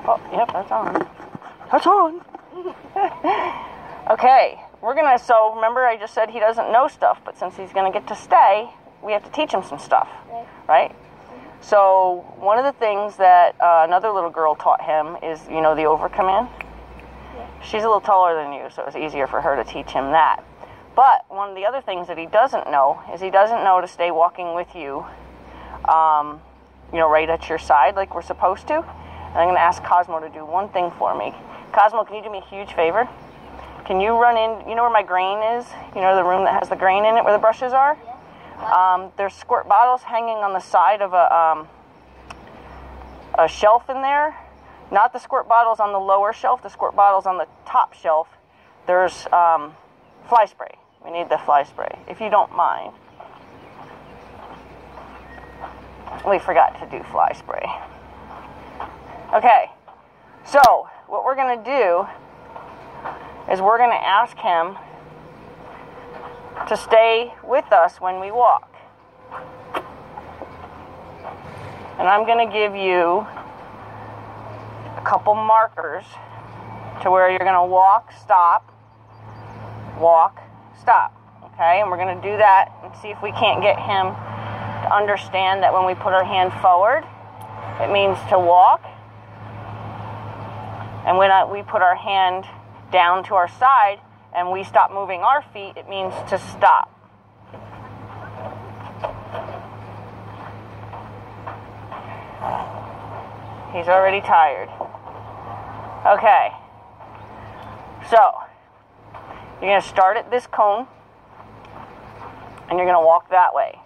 Oh, yep, that's on. That's on. Okay, so remember I just said he doesn't know stuff, but since he's going to get to stay, we have to teach him some stuff, right? So one of the things that another little girl taught him is, the over command. She's a little taller than you, so it was easier for her to teach him that. But one of the other things that he doesn't know is he doesn't know to stay walking with you, right at your side like we're supposed to. And I'm going to ask Cosmo to do one thing for me. Cosmo, can you do me a huge favor? Can you run in, where my grain is? The room that has the grain in it where the brushes are? There's squirt bottles hanging on the side of a shelf in there. Not the squirt bottles on the lower shelf, the squirt bottles on the top shelf. There's fly spray. We need the fly spray, if you don't mind. We forgot to do fly spray. Okay, so what we're going to do is we're going to ask him to stay with us when we walk. And I'm going to give you a couple markers to where you're going to walk, stop, okay? And we're going to do that and see if we can't get him to understand that when we put our hand forward, it means to walk. And when we put our hand down to our side and we stop moving our feet, it means to stop. He's already tired. Okay. So, you're going to start at this cone, and you're going to walk that way.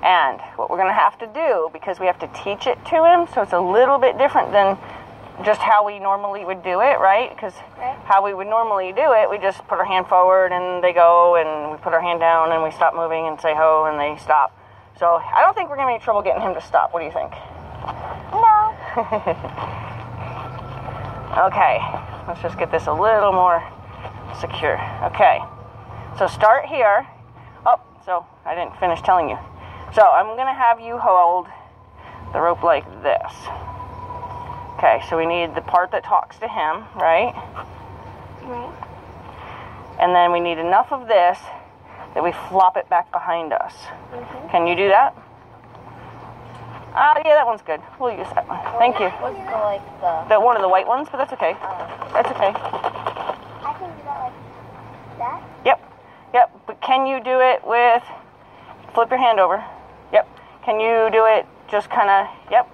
And what we're going to have to do, because we have to teach it to him, so it's a little bit different than just how we normally would do it, right? Because how we would normally do it, we just put our hand forward and they go, and we put our hand down and we stop moving and say ho and they stop. So I don't think we're going to have any trouble getting him to stop. What do you think? No. Okay, let's just get this a little more secure. Okay, so start here. Oh, so I didn't finish telling you. So I'm going to have you hold the rope like this. Okay, so we need the part that talks to him, right? Right. And then we need enough of this that we flop it back behind us. Mm-hmm. Can you do that? Yeah, that one's good. We'll use that one. Thank you. What's like One of the white ones, but that's okay. That's okay. I can do that like that? Yep. But can you do it with, flip your hand over. Yep. Can you do it just kind of, yep.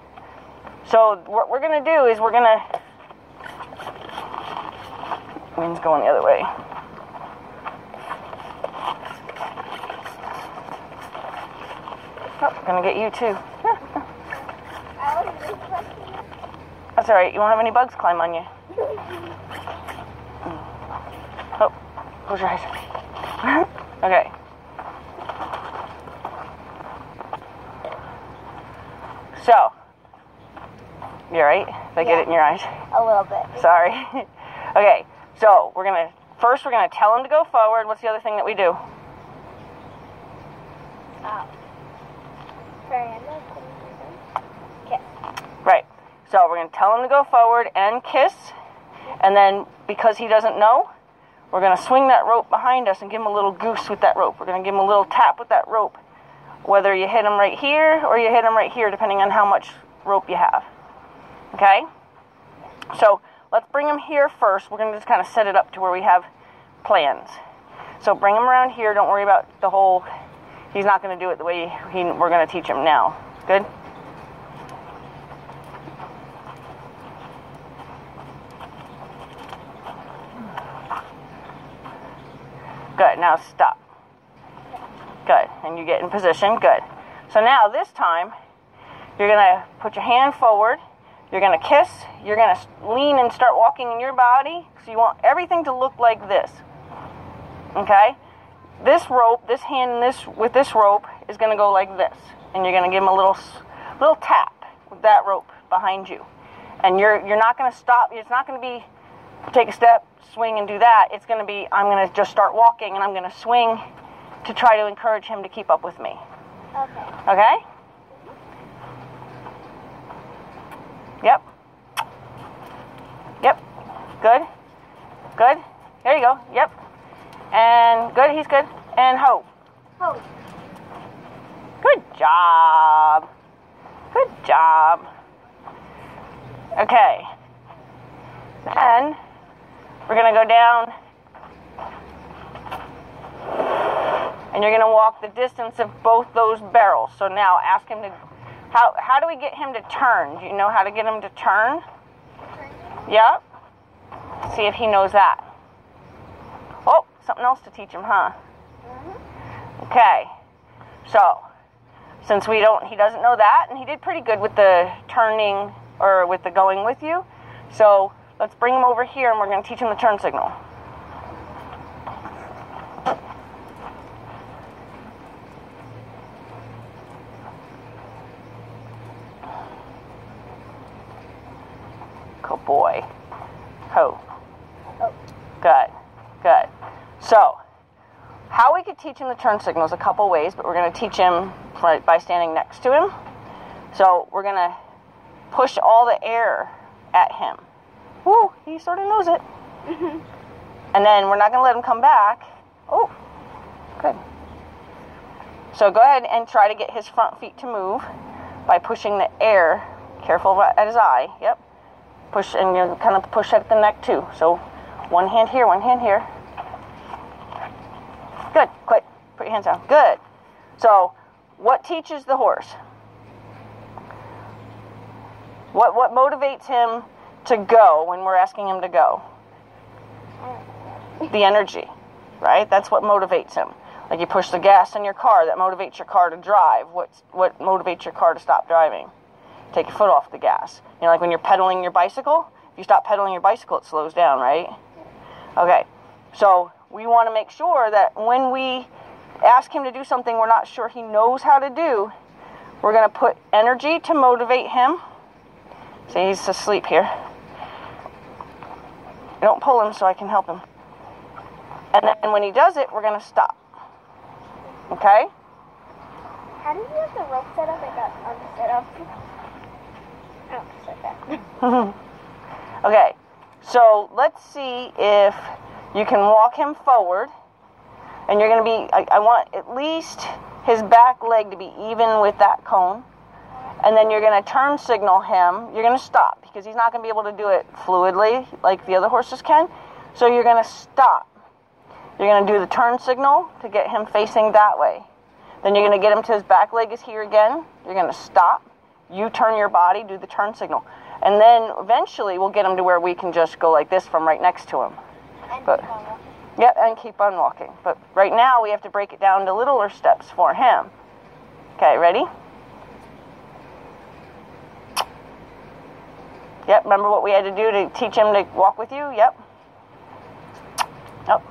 So what we're going to do is we're going to, wind's going the other way. Oh, going to get you too. That's all right. You won't have any bugs climb on you. Oh, close your eyes. Okay. So, you all right? Did I get it in your eyes? A little bit. Sorry. Okay, so we're gonna tell him to go forward. What's the other thing that we do? Kiss. Right. So we're gonna tell him to go forward and kiss, and then because he doesn't know, we're gonna swing that rope behind us and give him a little goose with that rope. We're gonna give him a little tap with that rope, whether you hit him right here or you hit him right here, depending on how much rope you have. Okay? So let's bring him here first. We're going to just kind of set it up to where we have plans. So bring him around here. Don't worry about the whole, he's not going to do it the way we're going to teach him now. Good? Good. Now stop. Good. And you get in position. Good. So now this time, you're going to put your hand forward. You're going to kiss. You're going to lean and start walking in your body. So you want everything to look like this. Okay? This rope, this hand with this rope is going to go like this. And you're going to give him a little tap with that rope behind you. And you're not going to stop. It's not going to be take a step, swing, and do that. It's going to be I'm going to just start walking and I'm going to swing to try to encourage him to keep up with me. Okay. Okay? Yep. Good. Good. There you go. Yep. And good. He's good. And ho. Ho. Good job. Good job. Okay. Then we're going to go down and you're going to walk the distance of both those barrels. So now ask him to, how do we get him to turn? Do you know how to get him to turn? Yep. See if he knows that. Oh, something else to teach him, huh? Okay. So, since he doesn't know that, and he did pretty good with the turning, or with the going with you. So, let's bring him over here and we're going to teach him the turn signal. Good boy. Ho. Oh. Good. Good. So, how we could teach him the turn signal is a couple ways, but we're going to teach him by standing next to him. So, we're going to push all the air at him. Woo, he sort of knows it. And then we're not going to let him come back. Oh, good. So go ahead and try to get his front feet to move by pushing the air. Careful at his eye. Yep. Push, and you kind of push at the neck too. So one hand here, one hand here. Good. Quick. Put your hands down. Good. So what teaches the horse? What motivates him to go when we're asking him to go? The energy, right? That's what motivates him. Like you push the gas in your car, that motivates your car to drive. What motivates your car to stop driving? Take your foot off the gas. You know, like when you're pedaling your bicycle, if you stop pedaling your bicycle, it slows down, right? Okay, so we want to make sure that when we ask him to do something we're not sure he knows how to do, we're going to put energy to motivate him. See, he's asleep here. Don't pull him so I can help him. And then when he does it, we're going to stop. Okay? How do you have the rope set up? I got unset up. Oh, set that. Okay, so let's see if you can walk him forward. And you're going to be, I want at least his back leg to be even with that cone. And then you're going to turn signal him. You're going to stop because he's not going to be able to do it fluidly like the other horses can. So you're going to stop. You're going to do the turn signal to get him facing that way. Then you're going to get him to his back leg is here again. You're going to stop. You turn your body, do the turn signal. And then eventually we'll get him to where we can just go like this from right next to him. And But, keep on walking. yep, and keep on walking. But right now we have to break it down to littler steps for him. Okay, ready? Yep, remember what we had to do to teach him to walk with you? Yep. Yep.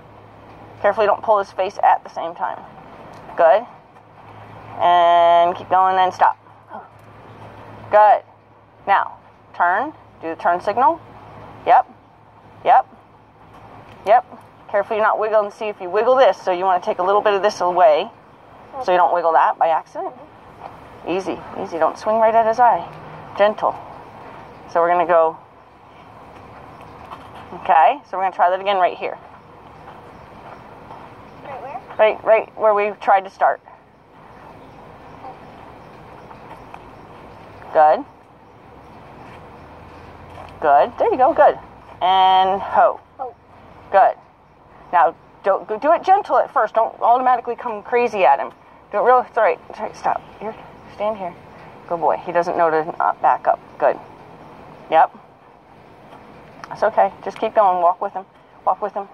Carefully don't pull his face at the same time. Good. And keep going and stop. Good. Now, turn. Do the turn signal. Yep. Yep. Yep. Carefully not wiggle and see if you wiggle this. So you want to take a little bit of this away so you don't wiggle that by accident. Easy. Easy. Don't swing right at his eye. Gentle. So we're going to go. Okay. So we're going to try that again right here. Right where? Right where we tried to start. Good. Good. There you go. Good. And ho. Ho. Good. Now, don't do it gentle at first. Don't automatically come crazy at him. Do it real. It's all right. It's all right. Stop. Here. Stand here. Good boy. He doesn't know to not back up. Good. Yep. That's okay. Just keep going. Walk with him. Walk with him.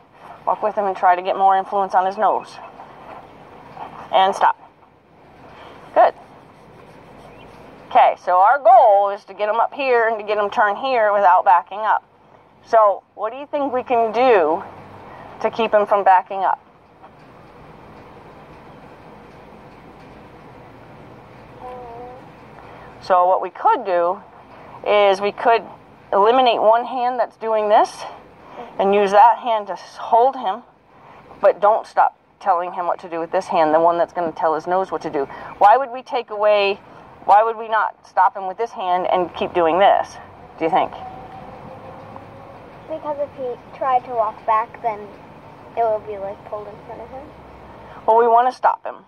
Walk with him and try to get more influence on his nose. And stop. Good. Okay, so our goal is to get him up here and to get him turn here without backing up. So, what do you think we can do to keep him from backing up? So what we could do is we could eliminate one hand that's doing this and use that hand to hold him, but don't stop telling him what to do with this hand, the one that's going to tell his nose what to do. Why would we not stop him with this hand and keep doing this, do you think? Because if he tried to walk back, then it would be like pulled in front of him. Well, we want to stop him.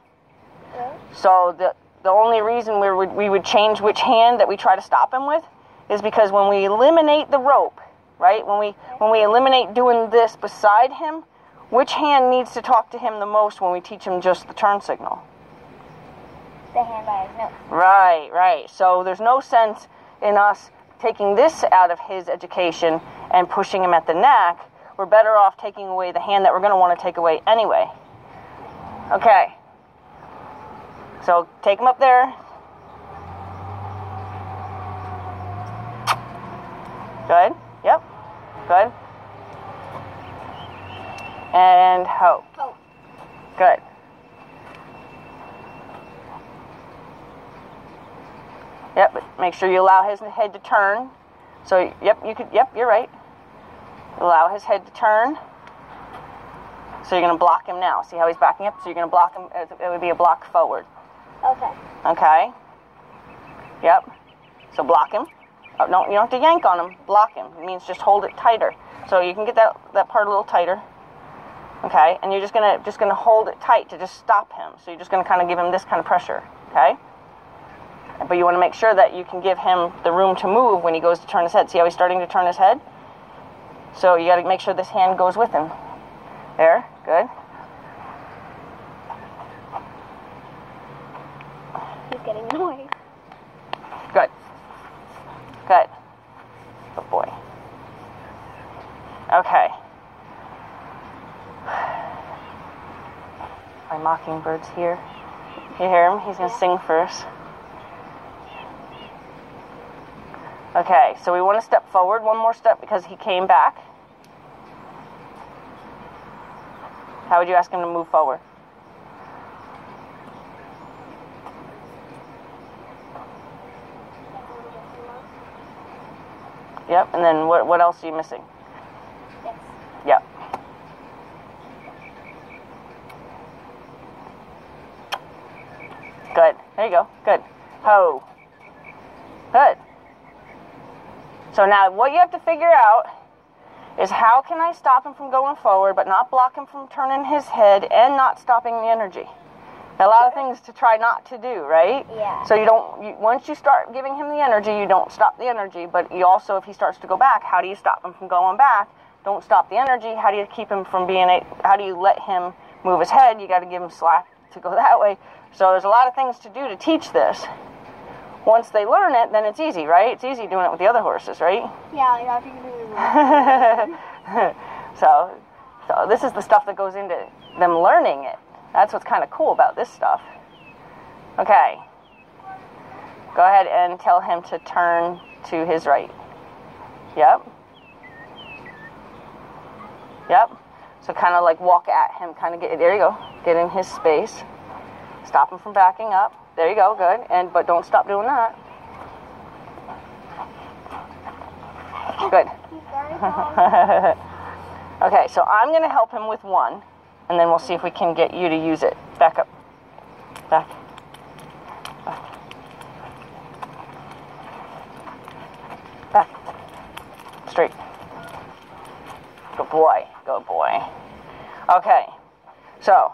Right? So the only reason we would change which hand that we try to stop him with is because when we eliminate the rope, right? When we eliminate doing this beside him, which hand needs to talk to him the most when we teach him just the turn signal? The hand by his nose. Right, right. So there's no sense in us taking this out of his education and pushing him at the neck. We're better off taking away the hand that we're going to want to take away anyway. Okay. So take him up there. Good. Yep. Good. And ho. Oh. Good. Yep, but make sure you allow his head to turn. So, yep, you're right. Allow his head to turn. So you're going to block him now. See how he's backing up? So you're going to block him. It would be a block forward. Okay. Okay. Yep. So block him. Oh, no, you don't have to yank on him. Block him. It means just hold it tighter. So you can get that part a little tighter. Okay, and you're just gonna hold it tight to just stop him. So you're just gonna kind of give him this kind of pressure. Okay. But you want to make sure that you can give him the room to move when he goes to turn his head. See how he's starting to turn his head? So you got to make sure this hand goes with him. There, good. He's getting annoyed. Good. Good. Good boy. Okay. My mockingbird's here. You hear him? He's going to sing first. Okay, so we want to step forward one more step because he came back. How would you ask him to move forward? Yep, and then what else are you missing? Yes. Yep. Good. There you go. Good. Ho. Good. So now what you have to figure out is how can I stop him from going forward but not block him from turning his head and not stopping the energy? A lot of things to try not to do, right? Yeah. So once you start giving him the energy, you don't stop the energy, but you also, if he starts to go back, how do you stop him from going back? Don't stop the energy. How do you keep him from how do you let him move his head? You got to give him slack to go that way. So there's a lot of things to do to teach this. Once they learn it, then it's easy, right? It's easy doing it with the other horses, right? Yeah, you have to do it. So this is the stuff that goes into them learning it. That's what's kind of cool about this stuff. Okay. Go ahead and tell him to turn to his right. Yep. Yep. So kind of like walk at him, kind of there you go. Get in his space. Stop him from backing up. There you go, good. But don't stop doing that. Good. Okay, so I'm going to help him with one, and then we'll see if we can get you to use it. Back up. Back. Back. Back. Straight. Good boy. Good boy. Okay, so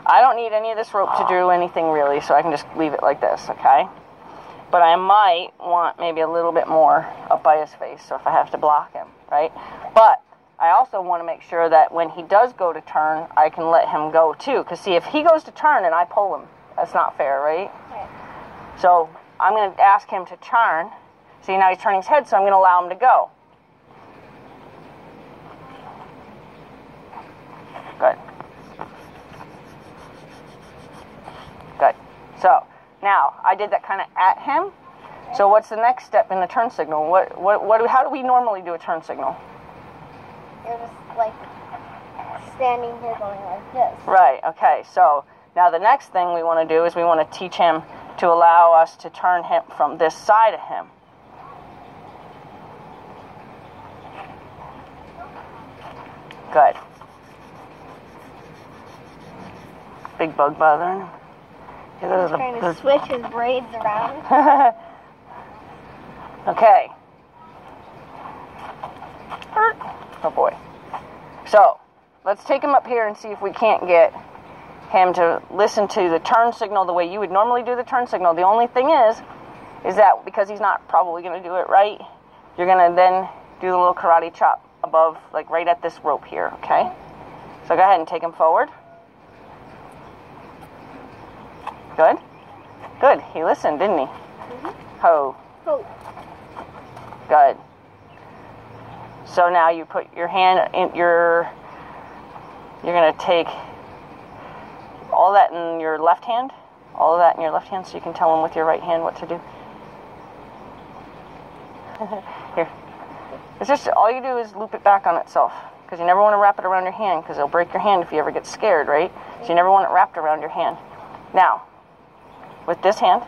I don't need any of this rope to do anything really, so I can just leave it like this, okay? But I might want maybe a little bit more up by his face, so if I have to block him, right? But I also want to make sure that when he does go to turn, I can let him go too. Because see, if he goes to turn and I pull him, that's not fair, right? Right. So I'm going to ask him to turn. See, now he's turning his head, so I'm going to allow him to go. Good. Good. So now I did that kind of at him. So what's the next step in the turn signal? How do we normally do a turn signal? You're just like standing here going like this. Right. Okay. So now the next thing we want to do is we want to teach him to allow us to turn him from this side of him. Good. Big bug bothering him. He's trying to switch his braids around. Okay. let's take him up here and see if we can't get him to listen to the turn signal the way you would normally do the turn signal. The only thing is that because he's not probably going to do it right, you're going to then do the little karate chop above, like right at this rope here, okay? So go ahead and take him forward. Good. Good. He listened, didn't he? Mm-hmm. Ho. Ho. Good. So now you put your hand in you're going to take all that in your left hand. All of that in your left hand so you can tell him with your right hand what to do. Here. It's just, all you do is loop it back on itself. Because you never want to wrap it around your hand because it'll break your hand if you ever get scared, right? So you never want it wrapped around your hand. Now, with this hand,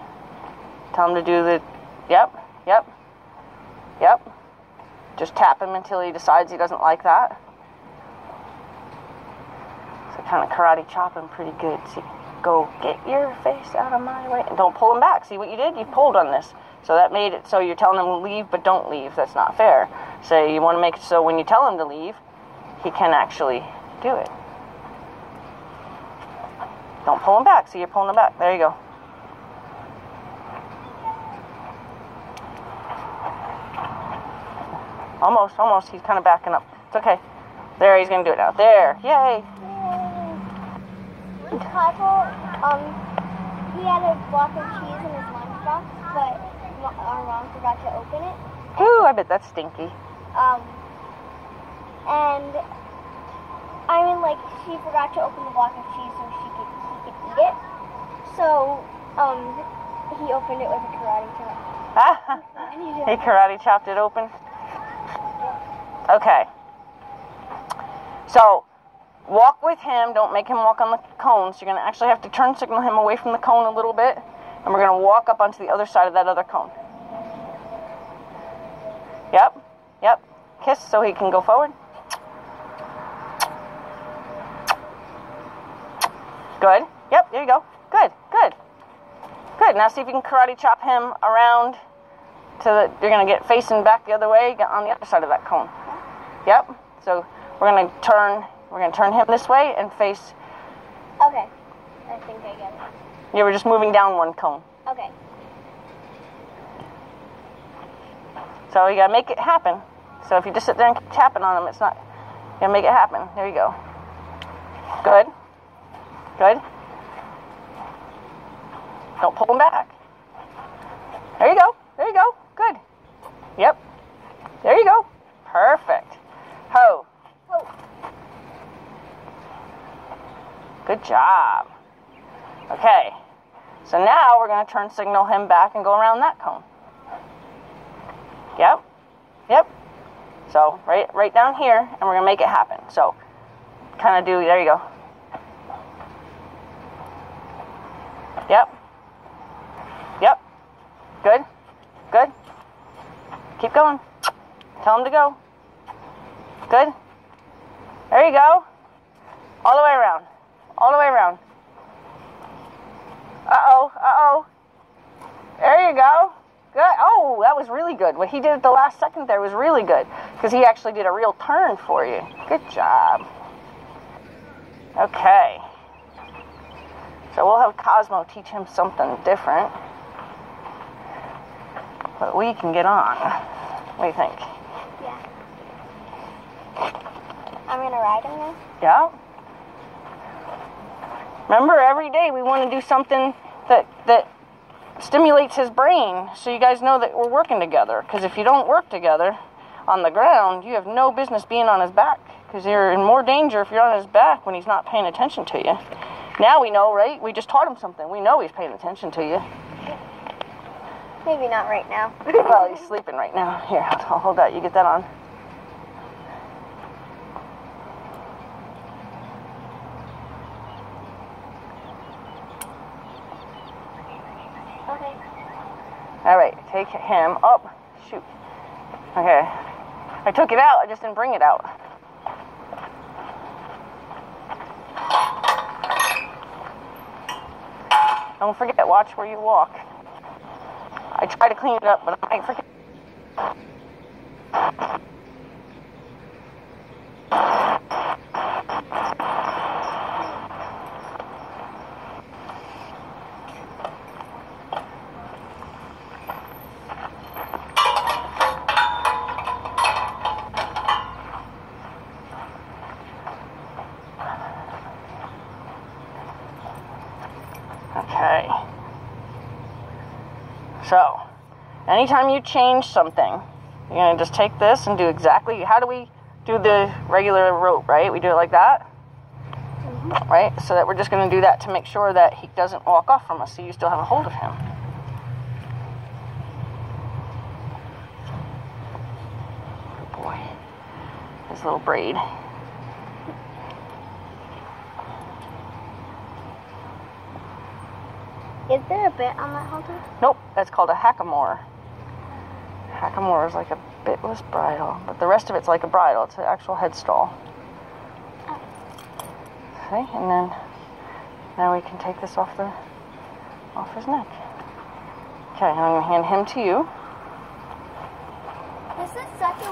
tell him to do the, yep. Just tap him until he decides he doesn't like that. So kind of karate chop him pretty good. See, go get your face out of my way. And don't pull him back. See what you did? You pulled on this. So that made it so you're telling him to leave, but don't leave. That's not fair. So you want to make it so when you tell him to leave, he can actually do it. Don't pull him back. See, you're pulling him back. There you go. Almost. He's kind of backing up. It's okay. There, he's going to do it now. There. Yay. Kyle, he had a block of cheese in his lunchbox, but our mom forgot to open it. Ooh, I bet that's stinky. And I mean, like, she forgot to open the block of cheese so he could eat it. So, he opened it with a karate chop. He karate chopped it open? Okay. So, walk with him. Don't make him walk on the cones. You're going to actually have to turn signal him away from the cone a little bit. And we're going to walk up onto the other side of that other cone. Yep. Kiss so he can go forward. Good. Yep, there you go. Good. Now see if you can karate chop him around to the, you're going to get facing back the other way on the other side of that cone. Yep. So we're going to turn him this way and face. Okay. I think I get it. You were just moving down one cone. Okay. So you got to make it happen. So if you just sit there and keep tapping on him, it's not going to make it happen. There you go. Good. Don't pull him back. There you go. Good. Yep. There you go. Perfect. Ho. Good job. Okay. So now we're going to turn signal him back and go around that cone. Yep. So right down here, and we're going to make it happen. So kind of do, there you go. Yep. Good. Keep going. Tell him to go. Good. There you go. All the way around. Uh-oh. There you go. Good. Oh, that was really good. What he did at the last second there was really good because he actually did a real turn for you. Good job. Okay. So we'll have Cosmo teach him something different. But we can get on. What do you think? Yeah. I'm going to ride him now? Yeah. Remember, every day we want to do something that stimulates his brain so you guys know that we're working together. Because if you don't work together on the ground, you have no business being on his back. Because you're in more danger if you're on his back when he's not paying attention to you. Now we know, right? We just taught him something. We know he's paying attention to you. Maybe not right now. Well, he's sleeping right now. Here, I'll hold that. You get that on. Okay. All right, take him up. Shoot. Okay. I took it out. I just didn't bring it out. Don't forget, watch where you walk. I try to clean it up, but I might forget. Anytime you change something, you're going to just take this and do exactly, how do we do the regular rope, right? We do it like that, right? So that we're just going to do that to make sure that he doesn't walk off from us, so you still have a hold of him. Good boy. His little braid. Is there a bit on that halter? Nope, that's called a hackamore. Hackamore is like a bitless bridle, but the rest of it's like a bridle. It's an actual headstall. Okay, and then now we can take this off his neck. Okay, I'm going to hand him to you. This is such a